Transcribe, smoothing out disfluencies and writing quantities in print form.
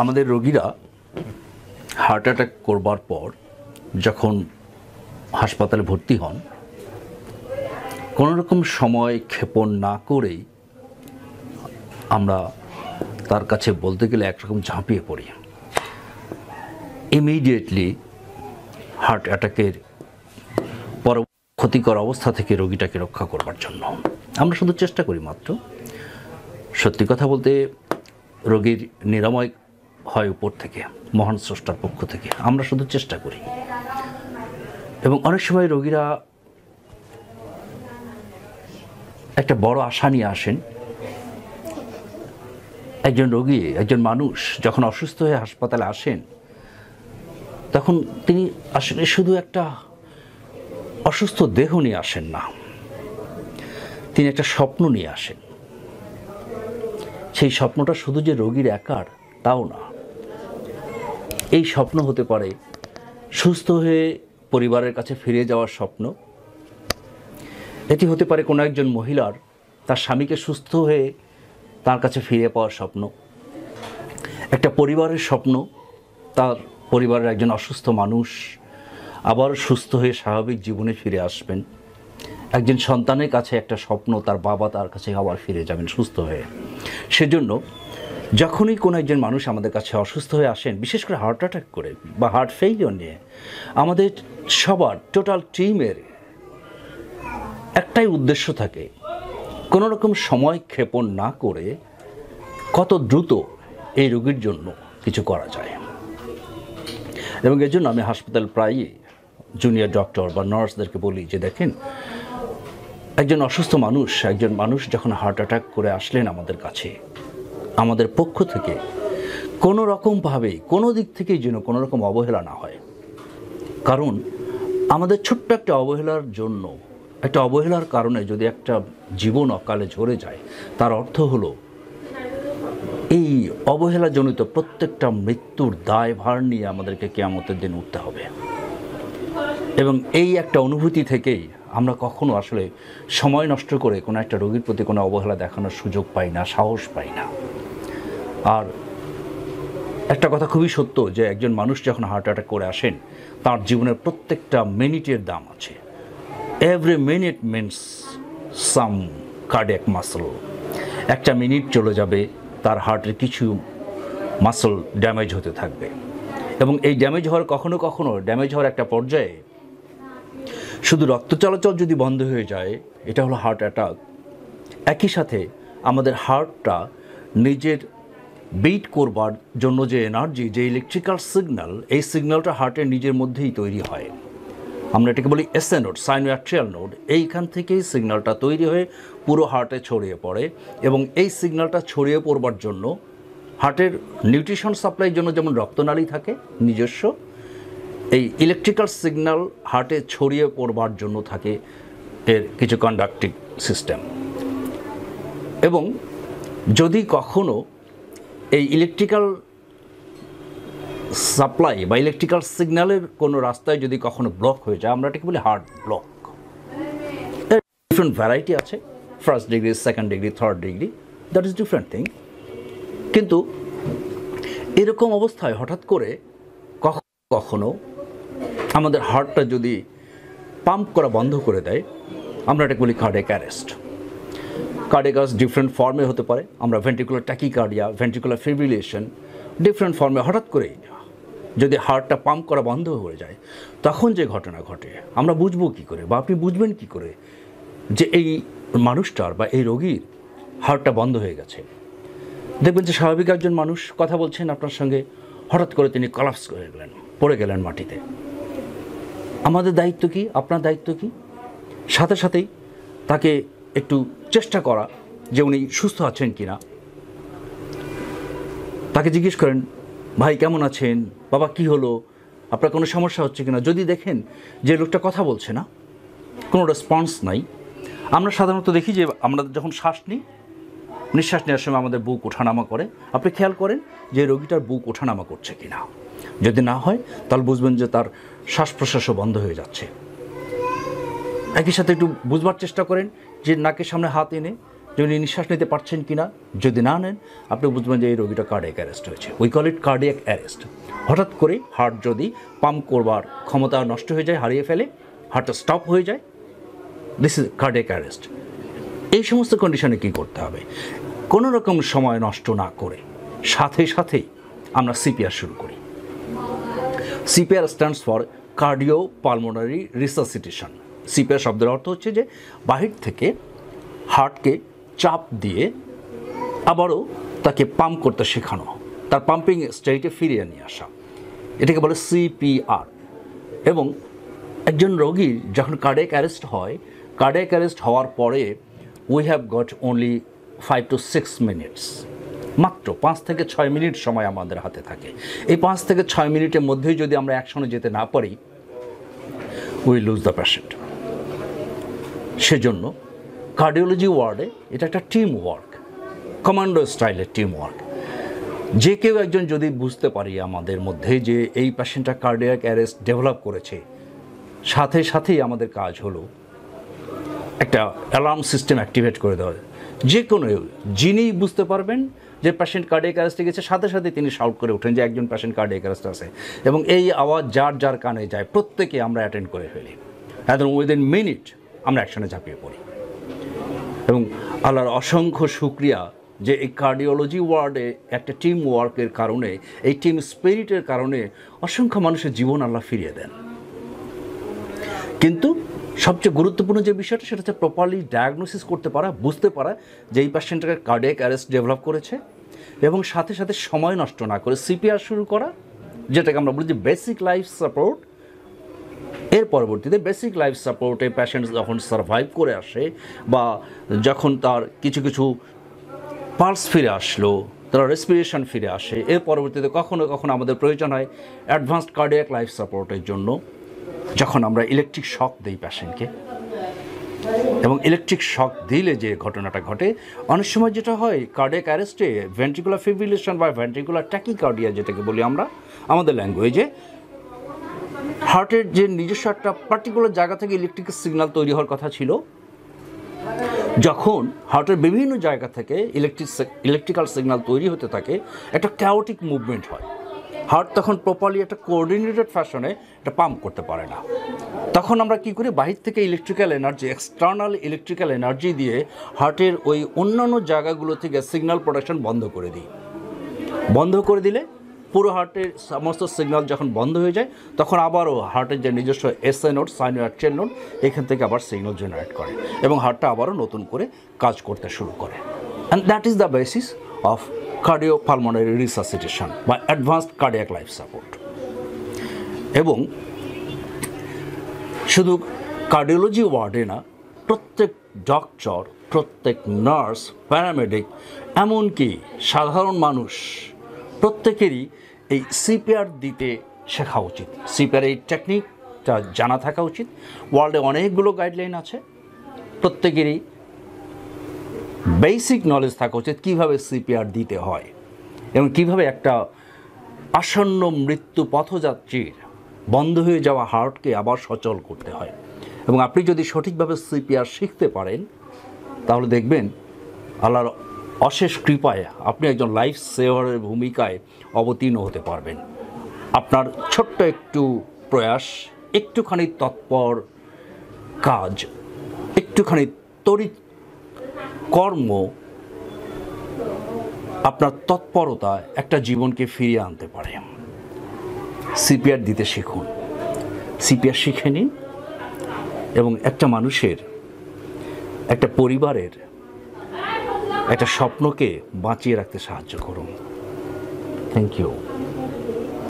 আমাদের রোগীরা heart attack করবার পর যখন হাসপাতালে ভর্তি হন, কোনো রকম সময় ক্ষেপণ না করেই আমরা তার কাছে বলতে গেলে একরকম ঝাঁপিয়ে পড়ি। ইমিডিয়েটলি হার্ট অ্যাটাকের ক্ষতিকর অবস্থা থেকে রোগীটাকে রক্ষা করবার জন্য আমরা শুধু চেষ্টা করি মাত্র। সত্যি কথা বলতে রোগীর নিরাময় হয় উপর থেকে, মহান স্রষ্টার পক্ষ থেকে। আমরা শুধু চেষ্টা করি এবং অনেক সময় রোগীরা একটা বড় আশা নিয়ে আসেন। একজন রোগী, একজন মানুষ যখন অসুস্থ হয়ে হাসপাতালে আসেন, তখন তিনি আসলে শুধু একটা অসুস্থ দেহ নিয়ে আসেন না, তিনি একটা স্বপ্ন নিয়ে আসেন। সেই স্বপ্নটা শুধু যে রোগীর একার তাও না, এই স্বপ্ন হতে পারে সুস্থ হয়ে পরিবারের কাছে ফিরে যাওয়ার স্বপ্ন। এটি হতে পারে কোনো একজন মহিলার তার স্বামীকে সুস্থ হয়ে তার কাছে ফিরে পাওয়ার স্বপ্ন। একটা পরিবারের স্বপ্ন, তার পরিবারের একজন অসুস্থ মানুষ আবার সুস্থ হয়ে স্বাভাবিক জীবনে ফিরে আসবেন। একজন সন্তানের কাছে একটা স্বপ্ন, তার বাবা তার কাছে আবার ফিরে যাবেন সুস্থ হয়ে। সেজন্য যখনই কোনো একজন মানুষ আমাদের কাছে অসুস্থ হয়ে আসেন, বিশেষ করে হার্ট অ্যাটাক করে বা হার্ট ফেইলিওর নিয়ে, আমাদের সবার টোটাল টিমের একটাই উদ্দেশ্য থাকে, কোনো রকম সময় ক্ষেপণ না করে কত দ্রুত এই রোগীর জন্য কিছু করা যায়। এবং এর জন্য আমি হাসপাতাল প্রায়ই জুনিয়র ডক্টর বা নার্সদেরকে বলি যে দেখেন, একজন অসুস্থ মানুষ, একজন মানুষ যখন হার্ট অ্যাটাক করে আসলেন আমাদের কাছে, আমাদের পক্ষ থেকে কোনো রকমভাবে কোনো দিক থেকেই যেন কোনো রকম অবহেলা না হয়। কারণ আমাদের ছোট্ট একটা অবহেলার জন্য, একটা অবহেলার কারণে যদি একটা জীবন অকালে ঝরে যায়, তার অর্থ হলো এই অবহেলাজনিত প্রত্যেকটা মৃত্যুর দায়ভার নিয়ে আমাদেরকে কিয়ামতের দিন উঠতে হবে। এবং এই একটা অনুভূতি থেকেই আমরা কখনো আসলে সময় নষ্ট করে কোনো একটা রোগীর প্রতি কোনো অবহেলা দেখানোর সুযোগ পাই না, সাহস পাই না। আর একটা কথা খুবই সত্য যে একজন মানুষ যখন হার্ট অ্যাটাক করে আসেন, তার জীবনের প্রত্যেকটা মিনিটের দাম আছে। এভরি মিনিট মিনস সাম কার্ডিয়াক মাসল। একটা মিনিট চলে যাবে, তার হার্টের কিছু মাসল ড্যামেজ হতে থাকবে। এবং এই ড্যামেজ হওয়ার কখনো কখনো ড্যামেজ হওয়ার একটা পর্যায়ে শুধু রক্ত চলাচল যদি বন্ধ হয়ে যায়, এটা হলো হার্ট অ্যাটাক। একই সাথে আমাদের হার্টটা নিজের বিট করবার জন্য যে এনার্জি, যে ইলেকট্রিক্যাল সিগন্যাল, এই সিগন্যালটা হার্টের নিজের মধ্যেই তৈরি হয়। আমরা এটাকে বলি এসএ নোড, সাইনোঅ্যাট্রিয়াল নোড। এইখান থেকেই সিগন্যালটা তৈরি হয়ে পুরো হার্টে ছড়িয়ে পড়ে। এবং এই সিগন্যালটা ছড়িয়ে পড়বার জন্য হার্টের নিউট্রিশন সাপ্লাইয়ের জন্য যেমন রক্তনালী থাকে নিজস্ব, এই ইলেকট্রিক্যাল সিগন্যাল হার্টে ছড়িয়ে পড়বার জন্য থাকে এর কিছু কন্ডাক্টিং সিস্টেম। এবং যদি কখনো এই ইলেকট্রিক্যাল সাপ্লাই বা ইলেকট্রিক্যাল সিগন্যালের কোনো রাস্তায় যদি কখনো ব্লক হয়ে যায়, আমরা এটাকে বলি হার্ট ব্লক। এর ডিফারেন্ট ভ্যারাইটি আছে, first degree, second degree, third degree, that is different thing. কিন্তু এরকম অবস্থায় হঠাৎ করে কখনো আমাদের হার্টটা যদি পাম্প করা বন্ধ করে দেয়, আমরা এটাকে বলি cardiac arrest. Cardiac arrest different ফর্মে হতে পারে। আমরা ventricular tachycardia, ventricular fibrillation, different ফর্মে হঠাৎ করে যদি হার্টটা পাম্প করা বন্ধ হয়ে যায়, তখন যে ঘটনা ঘটে আমরা বুঝবো কী করে, বা আপনি বুঝবেন কী করে যে এই মানুষটার বা এই রোগীর হার্টটা বন্ধ হয়ে গেছে? দেখবেন যে স্বাভাবিক একজন মানুষ কথা বলছেন আপনার সঙ্গে, হঠাৎ করে তিনি কলাপস করে গেলেন, পড়ে গেলেন মাটিতে। আমাদের দায়িত্ব কি, আপনার দায়িত্ব কি? সাথে সাথেই তাকে একটু চেষ্টা করা যে উনি সুস্থ আছেন কি না। তাকে জিজ্ঞেস করেন, ভাই কেমন আছেন, বাবা কি হলো, আপনার কোনো সমস্যা হচ্ছে কিনা। যদি দেখেন যে লোকটা কথা বলছে না, কোনো রেসপন্স নাই, আমরা সাধারণত দেখি যে আমরা যখন শ্বাস নিই, নিঃশ্বাস নেওয়ার সময় আমাদের বুক ওঠানামা করে। আপনি খেয়াল করেন যে রোগীটার বুক ওঠানামা করছে কিনা। যদি না হয় তাহলে বুঝবেন যে তার শ্বাস প্রশ্বাসও বন্ধ হয়ে যাচ্ছে। একই সাথে একটু বুঝবার চেষ্টা করেন যে নাকের সামনে হাত এনে যে উনি নিঃশ্বাস নিতে পারছেন কি না। যদি না নেন, আপনি বুঝবেন যে এই রোগীটা কার্ডিয়াক অ্যারেস্ট হয়েছে। We call it cardiac arrest. হঠাৎ করে হার্ট যদি পাম্প করবার ক্ষমতা নষ্ট হয়ে যায়, হারিয়ে ফেলে, হার্টটা স্টপ হয়ে যায়, দিস ইজ কার্ডিয়াক অ্যারেস্ট। এই সমস্ত কন্ডিশনে কী করতে হবে? কোনো রকম সময় নষ্ট না করে সাথে সাথেই আমরা সিপিআর শুরু করি। CPR stands for cardio pulmonary resuscitation. CPR শব্দের অর্থ হচ্ছে যে বাহির থেকে হার্টকে চাপ দিয়ে আবারও তাকে পাম্প করতে শেখানো, তার পাম্পিং স্টেটে ফিরিয়ে নিয়ে আসা, এটাকে বলে সিপিআর। এবং একজন রোগীর যখন কার্ডিয়াক অ্যারেস্ট হয়, কার্ডিয়াক অ্যারেস্ট হওয়ার পরে we have got only 5 to 6 minutes, মাত্র 5 থেকে 6 মিনিট সময় আমাদের হাতে থাকে। এই 5 থেকে 6 মিনিটের মধ্যেই যদি আমরা অ্যাকশনে যেতে না পারি, উই লুজ দ্য পেশেন্ট। সেজন্য কার্ডিওলজি ওয়ার্ডে এটা একটা টিম ওয়ার্ক, কমান্ডো স্টাইলের টিম ওয়ার্ক। যে কেউ একজন যদি বুঝতে পারি আমাদের মধ্যে যে এই পেশেন্টটা কার্ডিয়াক অ্যারেস্ট ডেভেলপ করেছে, সাথে সাথেই আমাদের কাজ হলো একটা অ্যালার্ম সিস্টেম অ্যাক্টিভেট করে দেওয়া। যে কোনো যিনি বুঝতে পারবেন যে পেশেন্ট কার্ডিয়াক অ্যারেস্টে গেছে, সাথে সাথে তিনি শাউট করে ওঠেন যে একজন পেশেন্ট কার্ডিয়াক অ্যারেস্ট আছে, এবং এই আওয়াজ যার যার কানে যায় প্রত্যেকে আমরা অ্যাটেন্ড করে ফেলি। একদম উইদিন মিনিট আমরা অ্যাকশনে ঝাঁপিয়ে পড়ি। এবং আল্লাহর অসংখ্য শুকরিয়া যে এই কার্ডিওলজি ওয়ার্ডে একটা টিম ওয়ার্কের কারণে, এই টিম স্পিরিটের কারণে অসংখ্য মানুষের জীবন আল্লাহ ফিরিয়ে দেন। কিন্তু সবচেয়ে গুরুত্বপূর্ণ যে বিষয়টা, সেটা হচ্ছে প্রপারলি ডায়াগনোসিস করতে পারা, বুঝতে পারা যে এই পেশেন্টটাকে কার্ডিয়াক অ্যারেস্ট ডেভেলপ করেছে, এবং সাথে সাথে সময় নষ্ট না করে সিপিআর শুরু করা, যেটাকে আমরা বলি যে বেসিক লাইফ সাপোর্ট। এর পরবর্তীতে বেসিক লাইফ সাপোর্টে পেশেন্ট যখন সার্ভাইভ করে আসে, বা যখন তার কিছু কিছু পালস ফিরে আসলো, তার রেসপিরেশন ফিরে আসে, এর পরবর্তীতে কখনো কখনো আমাদের প্রয়োজন হয় অ্যাডভান্সড কার্ডিয়াক লাইফ সাপোর্টের জন্য, যখন আমরা ইলেকট্রিক শক দিই পেশেন্টকে। এবং ইলেকট্রিক শক দিলে যে ঘটনাটা ঘটে, অনেক সময় যেটা হয় কার্ডিয়াক অ্যারেস্টে ভেন্ট্রিকুলার ফিব্রিলেশন বা ভেন্ট্রিকুলার ট্যাকিকার্ডিয়া যেটাকে বলি আমরা আমাদের ল্যাঙ্গুয়েজে, হার্টের যে নিজস্ব একটা পার্টিকুলার জায়গা থেকে ইলেকট্রিক সিগন্যাল তৈরি হওয়ার কথা ছিল, যখন হার্টের বিভিন্ন জায়গা থেকে ইলেকট্রিক্যাল সিগন্যাল তৈরি হতে থাকে, একটা ক্যাওটিক মুভমেন্ট হয়। হার্ট তখন প্রপারলি একটা কোঅর্ডিনেটেড ফ্যাশনে এটা পাম্প করতে পারে না। তখন আমরা কী করি, বাহির থেকে electrical energy, external electrical energy দিয়ে হার্টের ওই অন্যান্য জায়গাগুলো থেকে সিগন্যাল প্রোডাকশন বন্ধ করে দিই। বন্ধ করে দিলে পুরো হার্টের সমস্ত সিগন্যাল যখন বন্ধ হয়ে যায়, তখন আবারও হার্টের যে নিজস্ব এসএ নোড, সাইনোয়ার্টিয়াল নোড, এখান থেকে আবার সিগন্যাল জেনারেট করে, এবং হার্টটা আবারও নতুন করে কাজ করতে শুরু করে। And that is the basis of cardiopulmonary resuscitation বা অ্যাডভান্সড কার্ডিয়াক লাইফ সাপোর্ট। এবং শুধু কার্ডিওলজি ওয়ার্ডে না, প্রত্যেক ডক্টর, প্রত্যেক নার্স, প্যারামেডিক, এমনকি সাধারণ মানুষ প্রত্যেকেরই এই সিপিআর দিতে শেখা উচিত। সিপিআর এই টেকনিকটা জানা থাকা উচিত। ওয়ার্ল্ডে অনেকগুলো গাইডলাইন আছে, প্রত্যেকেরই বেসিক নলেজ থাকা উচিত কীভাবে সিপিআর দিতে হয়, এবং কীভাবে একটা আসন্ন মৃত্যু পথযাত্রীর বন্ধ হয়ে যাওয়া হার্টকে আবার সচল করতে হয়। এবং আপনি যদি সঠিকভাবে সিপিআর শিখতে পারেন, তাহলে দেখবেন আল্লাহর অশেষ কৃপায় আপনি একজন লাইফ সেভারের ভূমিকায় অবতীর্ণ হতে পারবেন। আপনার ছোট্ট একটু প্রয়াস, একটুখানি তৎপর কাজ, একটুখানি তড়িৎ কর্ম, আপনার তৎপরতা একটা জীবনকে ফিরিয়ে আনতে পারে। সিপিআর দিতে শিখুন, সিপিআর শিখে নিন, এবং একটা মানুষের, একটা পরিবারের একটা স্বপ্নকে বাঁচিয়ে রাখতে সাহায্য করুন। Thank you.